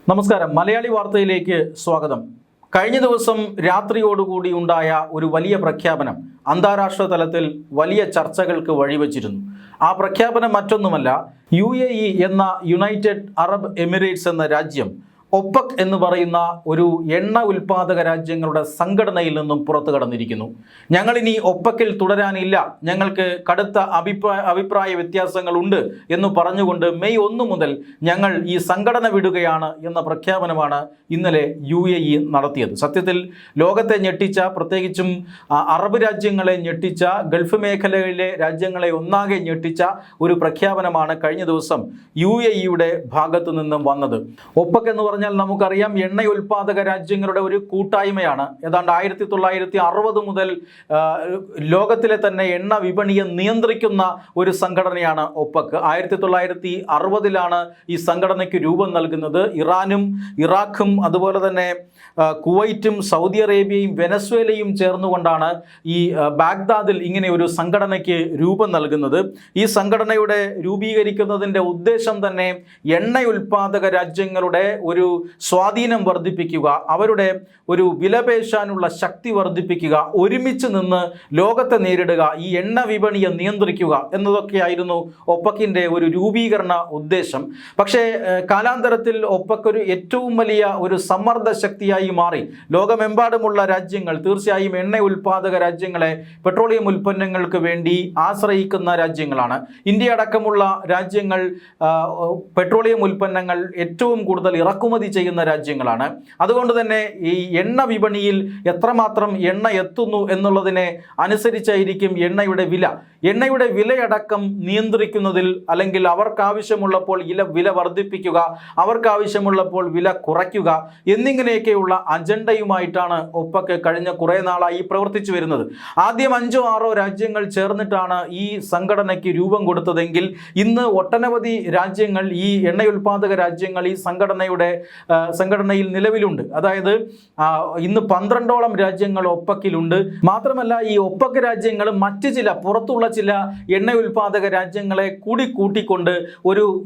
നമസ്കാരം. മലയാളി വാർത്തയിലേക്ക് സ്വാഗതം. കഴിഞ്ഞ ദിവസം രാത്രിയോടുകൂടി ഉണ്ടായ ഒരു വലിയ പ്രഖ്യാപനം അന്താരാഷ്ട്ര തലത്തിൽ വലിയ ചർച്ചകൾക്ക് വഴിവെച്ചിരുന്നു. ആ പ്രഖ്യാപനം മറ്റൊന്നുമല്ല, UAE എന്ന യുണൈറ്റഡ് അറബ് എമിറേറ്റ്സ് എന്ന രാജ്യം ഒപ്പക് എന്ന് പറയുന്ന ഒരു എണ്ണ ഉൽപ്പാദക രാജ്യങ്ങളുടെ സംഘടനയിൽ നിന്നും പുറത്തു കടന്നിരിക്കുന്നു. ഞങ്ങളിനി ഒപ്പക്കിൽ തുടരാനില്ല, ഞങ്ങൾക്ക് കടുത്ത അഭിപ്രായ വ്യത്യാസങ്ങളുണ്ട് എന്ന് പറഞ്ഞുകൊണ്ട് മെയ് 1 മുതൽ ഞങ്ങൾ ഈ സംഘടന വിടുകയാണ് എന്ന പ്രഖ്യാപനമാണ് ഇന്നലെ UAE നടത്തിയത്. സത്യത്തിൽ ലോകത്തെ ഞെട്ടിച്ച, പ്രത്യേകിച്ചും അറബ് രാജ്യങ്ങളെ ഞെട്ടിച്ച, ഗൾഫ് മേഖലയിലെ രാജ്യങ്ങളെ ഒന്നാകെ ഞെട്ടിച്ച ഒരു പ്രഖ്യാപനമാണ് കഴിഞ്ഞ ദിവസം UAEയുടെ ഭാഗത്തു നിന്നും വന്നത്. ഒപ്പക് എന്ന് നമുക്കറിയാം, എണ്ണ ഉൽപ്പാദക രാജ്യങ്ങളുടെ ഒരു കൂട്ടായ്മയാണ്. ഏതാണ്ട് 1960 മുതൽ ലോകത്തിലെ തന്നെ എണ്ണ വിപണിയെ നിയന്ത്രിക്കുന്ന ഒരു സംഘടനയാണ് ഒപ്പക്. 1960-ലാണ് ഈ സംഘടനയ്ക്ക് രൂപം നൽകുന്നത്. ഇറാനും ഇറാഖും അതുപോലെ തന്നെ കുവൈറ്റും സൗദി അറേബ്യയും വെനസ്വേലയും ചേർന്നുകൊണ്ടാണ് ഈ ബാഗ്ദാദിൽ ഇങ്ങനെ ഒരു സംഘടനയ്ക്ക് രൂപം നൽകുന്നത്. ഈ സംഘടനയുടെ രൂപീകരിക്കുന്നതിൻ്റെ ഉദ്ദേശം തന്നെ എണ്ണ ഉൽപ്പാദക രാജ്യങ്ങളുടെ ഒരു സ്വാധീനം വർദ്ധിപ്പിക്കുക, അവരുടെ ഒരു വിലപേശാനുള്ള ശക്തി വർദ്ധിപ്പിക്കുക, ഒരുമിച്ച് നിന്ന് ലോകത്തെ നേരിടുക, ഈ എണ്ണ വിപണിയെ നിയന്ത്രിക്കുക എന്നതൊക്കെയായിരുന്നു ഒപ്പക്കിൻ്റെ ഒരു രൂപീകരണ ഉദ്ദേശം. പക്ഷേ കാലാന്തരത്തിൽ ഒപ്പക് ഒരു ഏറ്റവും വലിയ ഒരു സമ്മർദ്ദ ശക്തിയായി മാറി. ലോകമെമ്പാടുമുള്ള രാജ്യങ്ങൾ തീർച്ചയായും എണ്ണ ഉൽപ്പാദക രാജ്യങ്ങളെ പെട്രോളിയം ഉൽപ്പന്നങ്ങൾക്ക് വേണ്ടി ആശ്രയിക്കുന്ന രാജ്യങ്ങളാണ്. ഇന്ത്യ അടക്കമുള്ള രാജ്യങ്ങൾ പെട്രോളിയം ഉൽപ്പന്നങ്ങൾ ഏറ്റവും കൂടുതൽ ഇറക്കുമതി ചെയ്യുന്ന രാജ്യങ്ങളാണ്. അതുകൊണ്ട് തന്നെ ഈ എണ്ണ വിപണിയിൽ എത്രമാത്രം എണ്ണ എത്തുന്നു എന്നുള്ളതിനെ അനുസരിച്ചായിരിക്കും എണ്ണയുടെ വില. എണ്ണയുടെ വിലയടക്കം നിയന്ത്രിക്കുന്നതിൽ, അല്ലെങ്കിൽ അവർക്കാവശ്യമുള്ളപ്പോൾ വില വർദ്ധിപ്പിക്കുക, അവർക്കാവശ്യമുള്ളപ്പോൾ വില കുറയ്ക്കുക എന്നിങ്ങനെയൊക്കെയുള്ള അജണ്ടയുമായിട്ടാണ് ഒപ്പക് കഴിഞ്ഞ കുറേ നാളായി പ്രവർത്തിച്ചു വരുന്നത്. ആദ്യം 5-6 രാജ്യങ്ങൾ ചേർന്നിട്ടാണ് ഈ സംഘടനയ്ക്ക് രൂപം കൊടുത്തതെങ്കിൽ ഇന്ന് ഒട്ടനവധി രാജ്യങ്ങൾ, ഈ എണ്ണയുൽപാദക രാജ്യങ്ങൾ ഈ സംഘടനയിൽ നിലവിലുണ്ട്. അതായത് ഇന്ന് 12ഓളം രാജ്യങ്ങൾ ഒപ്പക്കിലുണ്ട്. മാത്രമല്ല ഈ ഒപ്പക് രാജ്യങ്ങൾ മറ്റ് ചില പുറത്തുള്ള ചില എണ്ണ ഉൽപാദക രാജ്യങ്ങളെ കൂടി കൂട്ടിക്കൊണ്ട്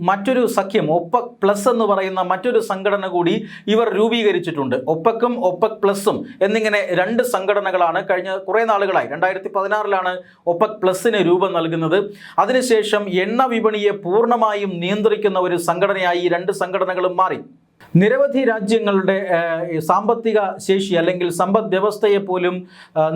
മറ്റൊരു സഖ്യം, ഒപ്പക് പ്ലസ് എന്ന് പറയുന്ന മറ്റൊരു സംഘടന കൂടി ഇവർ രൂപീകരിച്ചിട്ടുണ്ട്. ഒപ്പക്കും ഒപ്പക് പ്ലസും എന്നിങ്ങനെ 2 സംഘടനകളാണ് കഴിഞ്ഞ കുറേ നാളുകളായി. 2016-ലാണ് ഒപ്പക് പ്ലസിന് രൂപം നൽകുന്നത്. അതിനുശേഷം എണ്ണ വിപണിയെ പൂർണ്ണമായും നിയന്ത്രിക്കുന്ന ഒരു സംഘടനയായി ഈ 2 സംഘടനകളും മാറി. നിരവധി രാജ്യങ്ങളുടെ സാമ്പത്തിക ശേഷി അല്ലെങ്കിൽ സമ്പദ് വ്യവസ്ഥയെ പോലും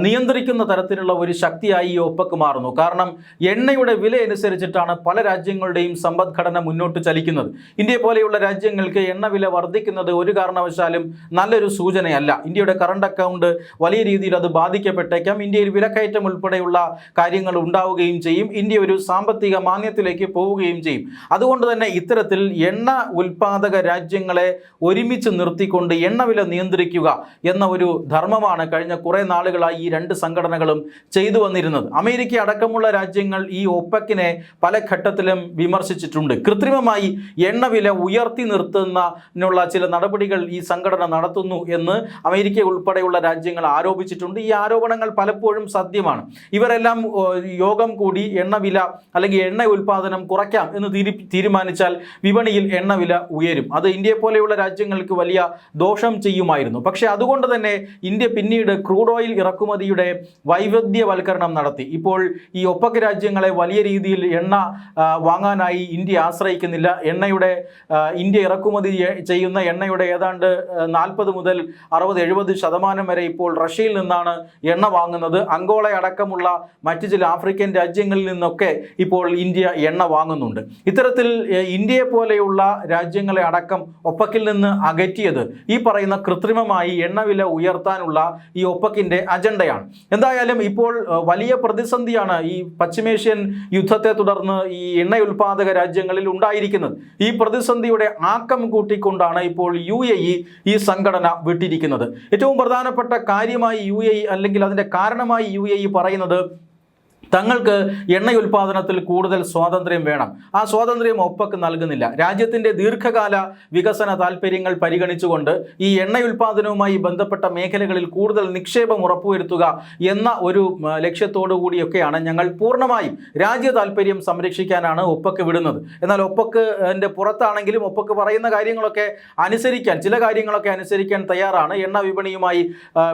നിയന്ത്രിക്കുന്ന തരത്തിലുള്ള ഒരു ശക്തിയായി ഈ ഒപ്പക് മാറുന്നു. കാരണം എണ്ണയുടെ വില അനുസരിച്ചിട്ടാണ് പല രാജ്യങ്ങളുടെയും സമ്പദ്ഘടന മുന്നോട്ട് ചലിക്കുന്നത്. ഇന്ത്യയെ പോലെയുള്ള രാജ്യങ്ങൾക്ക് എണ്ണ വില വർദ്ധിക്കുന്നത് ഒരു കാരണവശാലും നല്ലൊരു സൂചനയല്ല. ഇന്ത്യയുടെ കറണ്ട് അക്കൗണ്ട് വലിയ രീതിയിൽ അത് ബാധിക്കപ്പെട്ടേക്കാം. ഇന്ത്യയിൽ വിലക്കയറ്റം ഉൾപ്പെടെയുള്ള കാര്യങ്ങൾ ഉണ്ടാവുകയും ചെയ്യും. ഇന്ത്യ ഒരു സാമ്പത്തിക മാന്ദ്യത്തിലേക്ക് പോവുകയും ചെയ്യും. അതുകൊണ്ട് തന്നെ ഇത്തരത്തിൽ എണ്ണ ഉൽപാദക രാജ്യങ്ങളെ ഒരുമിച്ച് നിർത്തിക്കൊണ്ട് എണ്ണവില നിയന്ത്രിക്കുക എന്ന ഒരു ധർമ്മമാണ് കഴിഞ്ഞ കുറേ നാളുകളായി ഈ 2 സംഘടനകളും ചെയ്തു വന്നിരുന്നത്. അമേരിക്ക അടക്കമുള്ള രാജ്യങ്ങൾ ഈ ഒപ്പക്കിനെ പല ഘട്ടത്തിലും വിമർശിച്ചിട്ടുണ്ട്. കൃത്രിമമായി എണ്ണവില ഉയർത്തി നിർത്തുന്നതിനുള്ള ചില നടപടികൾ ഈ സംഘടന നടത്തുന്നു എന്ന് അമേരിക്ക ഉൾപ്പെടെയുള്ള രാജ്യങ്ങൾ ആരോപിച്ചിട്ടുണ്ട്. ഈ ആരോപണങ്ങൾ പലപ്പോഴും സത്യമാണ്. ഇവരെല്ലാം യോഗം കൂടി എണ്ണവില അല്ലെങ്കിൽ എണ്ണ ഉൽപ്പാദനം കുറയ്ക്കാം എന്ന് തീരുമാനിച്ചാൽ വിപണിയിൽ എണ്ണവില ഉയരും. അത് ഇന്ത്യയെ പോലെയുള്ള രാജ്യങ്ങൾക്ക് വലിയ ദോഷം ചെയ്യുമായിരുന്നു. പക്ഷേ അതുകൊണ്ട് തന്നെ ഇന്ത്യ പിന്നീട് ക്രൂഡ് ഓയിൽ ഇറക്കുമതിയുടെ വൈവിധ്യവൽക്കരണം നടത്തി. ഇപ്പോൾ ഈ ഒപ്പക് രാജ്യങ്ങളെ വലിയ രീതിയിൽ എണ്ണ വാങ്ങാനായി ഇന്ത്യ ആശ്രയിക്കുന്നില്ല. ഇന്ത്യ ഇറക്കുമതി ചെയ്യുന്ന എണ്ണയുടെ ഏതാണ്ട് 40 മുതൽ 60-70% വരെ ഇപ്പോൾ റഷ്യയിൽ നിന്നാണ് എണ്ണ വാങ്ങുന്നത്. അങ്കോള അടക്കമുള്ള മറ്റ് ചില ആഫ്രിക്കൻ രാജ്യങ്ങളിൽ നിന്നൊക്കെ ഇപ്പോൾ ഇന്ത്യ എണ്ണ വാങ്ങുന്നുണ്ട്. ഇത്തരത്തിൽ ഇന്ത്യയെ പോലെയുള്ള രാജ്യങ്ങളെ അടക്കം ഒപ്പക്കിൽ നിന്ന് അകറ്റിയത് ഈ പറയുന്ന കൃത്രിമമായി എണ്ണവില ഉയർത്താനുള്ള ഈ ഒപ്പക്കിൻ്റെ അജണ്ടയാണ്. എന്തായാലും ഇപ്പോൾ വലിയ പ്രതിസന്ധിയാണ് ഈ പശ്ചിമേഷ്യൻ യുദ്ധത്തെ തുടർന്ന് ഈ എണ്ണ ഉൽപാദക രാജ്യങ്ങളിൽ ഉണ്ടായിരിക്കുന്നത്. ഈ പ്രതിസന്ധിയുടെ ആക്കം കൂട്ടിക്കൊണ്ടാണ് ഇപ്പോൾ UAE ഈ സംഘടന വിട്ടിരിക്കുന്നത്. ഏറ്റവും പ്രധാനപ്പെട്ട കാര്യമായി UAE അല്ലെങ്കിൽ അതിൻ്റെ കാരണമായി UAE പറയുന്നത് തങ്ങൾക്ക് എണ്ണ ഉൽപ്പാദനത്തിൽ കൂടുതൽ സ്വാതന്ത്ര്യം വേണം. ആ സ്വാതന്ത്ര്യം ഒപ്പക്ക് നൽകുന്നില്ല. രാജ്യത്തിൻ്റെ ദീർഘകാല വികസന താൽപ്പര്യങ്ങൾ പരിഗണിച്ചുകൊണ്ട് ഈ എണ്ണ ഉൽപ്പാദനവുമായി ബന്ധപ്പെട്ട മേഖലകളിൽ കൂടുതൽ നിക്ഷേപം ഉറപ്പുവരുത്തുക എന്ന ഒരു ലക്ഷ്യത്തോടു കൂടിയൊക്കെയാണ് ഞങ്ങൾ പൂർണ്ണമായും രാജ്യ താൽപ്പര്യം സംരക്ഷിക്കാനാണ് ഒപ്പക്ക് വിടുന്നത്. എന്നാൽ ഒപ്പക്കിൻ്റെ പുറത്താണെങ്കിലും ഒപ്പക്ക് പറയുന്ന കാര്യങ്ങളൊക്കെ അനുസരിക്കാൻ, ചില കാര്യങ്ങളൊക്കെ അനുസരിക്കാൻ തയ്യാറാണ്. എണ്ണ വിപണിയുമായി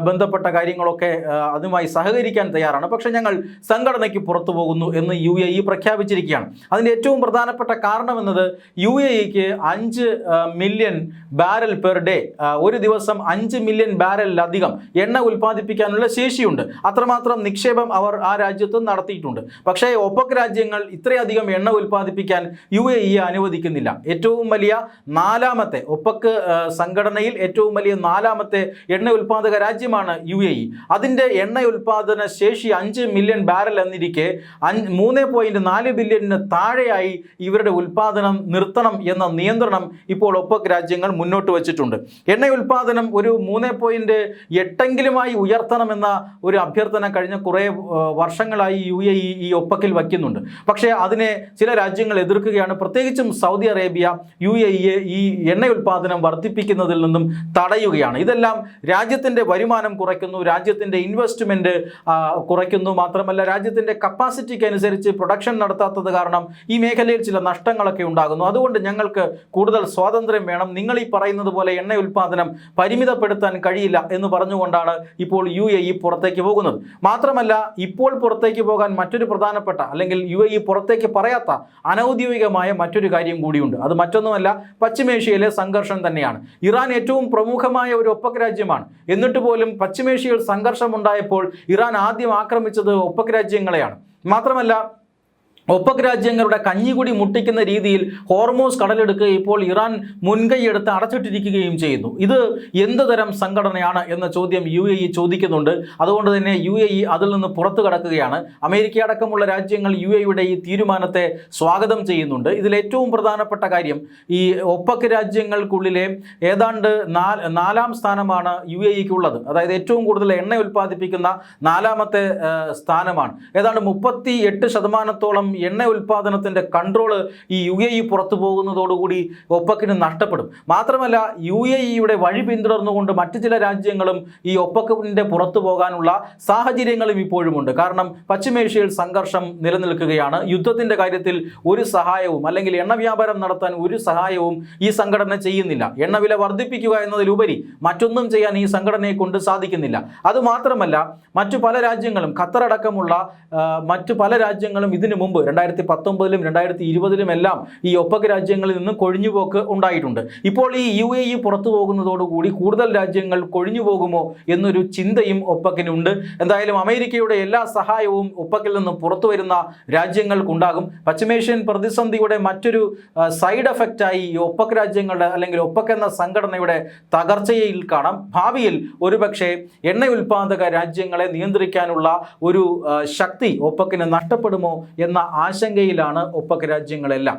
ബന്ധപ്പെട്ട കാര്യങ്ങളൊക്കെ അതുമായി സഹകരിക്കാൻ തയ്യാറാണ്. പക്ഷേ ഞങ്ങൾ സംഘടനയ്ക്ക് പുറത്തു പോകുന്നു എന്ന് UAE പ്രഖ്യാപിച്ചിരിക്കുകയാണ്. അതിൻ്റെ ഏറ്റവും പ്രധാനപ്പെട്ട കാരണം എന്നത് UAEക്ക് 5 മില്യൺ ബാരൽ പെർ ഡേ, ഒരു ദിവസം 5 മില്യൺ ബാരലിലധികം എണ്ണ ഉൽപ്പാദിപ്പിക്കാനുള്ള ശേഷിയുണ്ട്. അത്രമാത്രം നിക്ഷേപം അവർ ആ രാജ്യത്ത് നടത്തിയിട്ടുണ്ട്. പക്ഷേ ഒപെക് രാജ്യങ്ങൾ ഇത്രയധികം എണ്ണ ഉൽപ്പാദിപ്പിക്കാൻ UAE അനുവദിക്കുന്നില്ല. ഏറ്റവും വലിയ നാലാമത്തെ ഒപെക് സംഘടനയിൽ ഏറ്റവും വലിയ നാലാമത്തെ എണ്ണ ഉൽപ്പാദക രാജ്യമാണ് UAE. അതിൻ്റെ എണ്ണ ഉൽപ്പാദന ശേഷി 5 മില്യൺ ബാരൽ എന്നിരിക്കെ 3.4 ബില്യണിന് താഴെയായി ഇവരുടെ ഉൽപ്പാദനം നിർത്തണം എന്ന നിയന്ത്രണം ഇപ്പോൾ ഒപെക് രാജ്യങ്ങൾ മുന്നോട്ട് വച്ചിട്ടുണ്ട്. എണ്ണ ഉൽപ്പാദനം ഒരു 3.8 ഉയർത്തണമെന്ന ഒരു അഭ്യർത്ഥന കഴിഞ്ഞ കുറേ വർഷങ്ങളായി UAE ഈ ഒപെക്കിൽ വയ്ക്കുന്നുണ്ട്. പക്ഷേ അതിനെ ചില രാജ്യങ്ങൾ എതിർക്കുകയാണ്. പ്രത്യേകിച്ചും സൗദി അറേബ്യ UAEയെ ഈ എണ്ണ ഉൽപ്പാദനം വർദ്ധിപ്പിക്കുന്നതിൽ നിന്നും തടയുകയാണ്. ഇതെല്ലാം രാജ്യത്തിൻ്റെ വരുമാനം കുറയ്ക്കുന്നു, രാജ്യത്തിൻ്റെ ഇൻവെസ്റ്റ്മെൻറ്റ് കുറയ്ക്കുന്നു. മാത്രമല്ല രാജ്യത്തിൻ്റെ കപ്പാസിറ്റിക്ക് അനുസരിച്ച് പ്രൊഡക്ഷൻ നടത്താത്തത് കാരണം ഈ മേഖലയിൽ ചില നഷ്ടങ്ങളൊക്കെ ഉണ്ടാകുന്നു. അതുകൊണ്ട് ഞങ്ങൾക്ക് കൂടുതൽ സ്വാതന്ത്ര്യം വേണം, നിങ്ങൾ ഈ പറയുന്നത് പോലെ എണ്ണ ഉൽപ്പാദനം പരിമിതപ്പെടുത്താൻ കഴിയില്ല എന്ന് പറഞ്ഞുകൊണ്ടാണ് ഇപ്പോൾ UAE പുറത്തേക്ക് പോകുന്നത്. മാത്രമല്ല ഇപ്പോൾ പുറത്തേക്ക് പോകാൻ മറ്റൊരു പ്രധാനപ്പെട്ട, അല്ലെങ്കിൽ UAE പുറത്തേക്ക് പറയാത്ത അനൗദ്യോഗികമായ മറ്റൊരു കാര്യം കൂടിയുണ്ട്. അത് മറ്റൊന്നുമല്ല, പശ്ചിമേഷ്യയിലെ സംഘർഷം തന്നെയാണ്. ഇറാൻ ഏറ്റവും പ്രമുഖമായ ഒരു ഒപെക് രാജ്യമാണ്. എന്നിട്ട് പോലും പശ്ചിമേഷ്യയിൽ സംഘർഷം ഉണ്ടായപ്പോൾ ഇറാൻ ആദ്യം ആക്രമിച്ചത് ഒപെക് രാജ്യങ്ങളെയാണ്. മാത്രമല്ല ഒപെക് രാജ്യങ്ങളുടെ കഞ്ഞികുടി മുട്ടിക്കുന്ന രീതിയിൽ ഹോർമൂസ് കടലെടുക്കുക ഇപ്പോൾ ഇറാൻ മുൻകൈയെടുത്ത് അടച്ചിട്ടിരിക്കുകയും ചെയ്യുന്നു. ഇത് എന്ത് തരം സംഘടനയാണ് എന്ന ചോദ്യം UAE ചോദിക്കുന്നുണ്ട്. അതുകൊണ്ട് തന്നെ UAE അതിൽ നിന്ന് പുറത്തു കടക്കുകയാണ്. അമേരിക്ക അടക്കമുള്ള രാജ്യങ്ങൾ UAEയുടെ ഈ തീരുമാനത്തെ സ്വാഗതം ചെയ്യുന്നുണ്ട്. ഇതിൽ ഏറ്റവും പ്രധാനപ്പെട്ട കാര്യം, ഈ ഒപെക് രാജ്യങ്ങൾക്കുള്ളിലെ ഏതാണ്ട് 4-ാം സ്ഥാനമാണ് UAEക്കുള്ളത്. അതായത് ഏറ്റവും കൂടുതൽ എണ്ണ ഉൽപ്പാദിപ്പിക്കുന്ന 4ാമത്തെ സ്ഥാനമാണ്. ഏതാണ്ട് 38% എണ്ണ ഉൽപ്പാദനത്തിൻ്റെ കൺട്രോള് ഈ UAE പുറത്തു പോകുന്നതോടുകൂടി ഒപെക്കിന് നഷ്ടപ്പെടും. മാത്രമല്ല UAEയുടെ വഴി പിന്തുടർന്നുകൊണ്ട് മറ്റു ചില രാജ്യങ്ങളും ഈ ഒപെക്കിൻ്റെ പുറത്തു പോകാനുള്ള സാഹചര്യങ്ങളും ഇപ്പോഴുമുണ്ട്. കാരണം പശ്ചിമേഷ്യയിൽ സംഘർഷം നിലനിൽക്കുകയാണ്. യുദ്ധത്തിൻ്റെ കാര്യത്തിൽ ഒരു സഹായവും, അല്ലെങ്കിൽ എണ്ണ വ്യാപാരം നടത്താൻ ഒരു സഹായവും ഈ സംഘടന ചെയ്യുന്നില്ല. എണ്ണവില വർദ്ധിപ്പിക്കുക എന്നതിലുപരി മറ്റൊന്നും ചെയ്യാൻ ഈ സംഘടനയെ കൊണ്ട് സാധിക്കുന്നില്ല. അതുമാത്രമല്ല മറ്റു പല രാജ്യങ്ങളും, ഖത്തർ അടക്കമുള്ള മറ്റു പല രാജ്യങ്ങളും ഇതിനു മുമ്പ് 2019-ലും 2020-ലും എല്ലാം ഈ ഒപെക് രാജ്യങ്ങളിൽ നിന്ന് കൊഴിഞ്ഞുപോക്ക് ഉണ്ടായിട്ടുണ്ട്. ഇപ്പോൾ ഈ UAE പുറത്തു പോകുന്നതോടുകൂടി കൂടുതൽ രാജ്യങ്ങൾ കൊഴിഞ്ഞു പോകുമോ എന്നൊരു ചിന്തയും ഒപെക്കിനുണ്ട്. എന്തായാലും അമേരിക്കയുടെ എല്ലാ സഹായവും ഒപെക്കിൽ നിന്ന് പുറത്തു വരുന്ന രാജ്യങ്ങൾക്കുണ്ടാകും. പശ്ചിമേഷ്യൻ പ്രതിസന്ധിയുടെ മറ്റൊരു സൈഡ് എഫക്റ്റായി ഈ ഒപെക് രാജ്യങ്ങളുടെ, അല്ലെങ്കിൽ ഒപെക് എന്ന സംഘടനയുടെ തകർച്ചയിൽ കാണാം. ഭാവിയിൽ ഒരുപക്ഷെ എണ്ണ ഉൽപ്പാദക രാജ്യങ്ങളെ നിയന്ത്രിക്കാനുള്ള ഒരു ശക്തി ഒപെക്കിന് നഷ്ടപ്പെടുമോ എന്ന ആശങ്കയിലാണ് ഒപെക് രാജ്യങ്ങളെല്ലാം.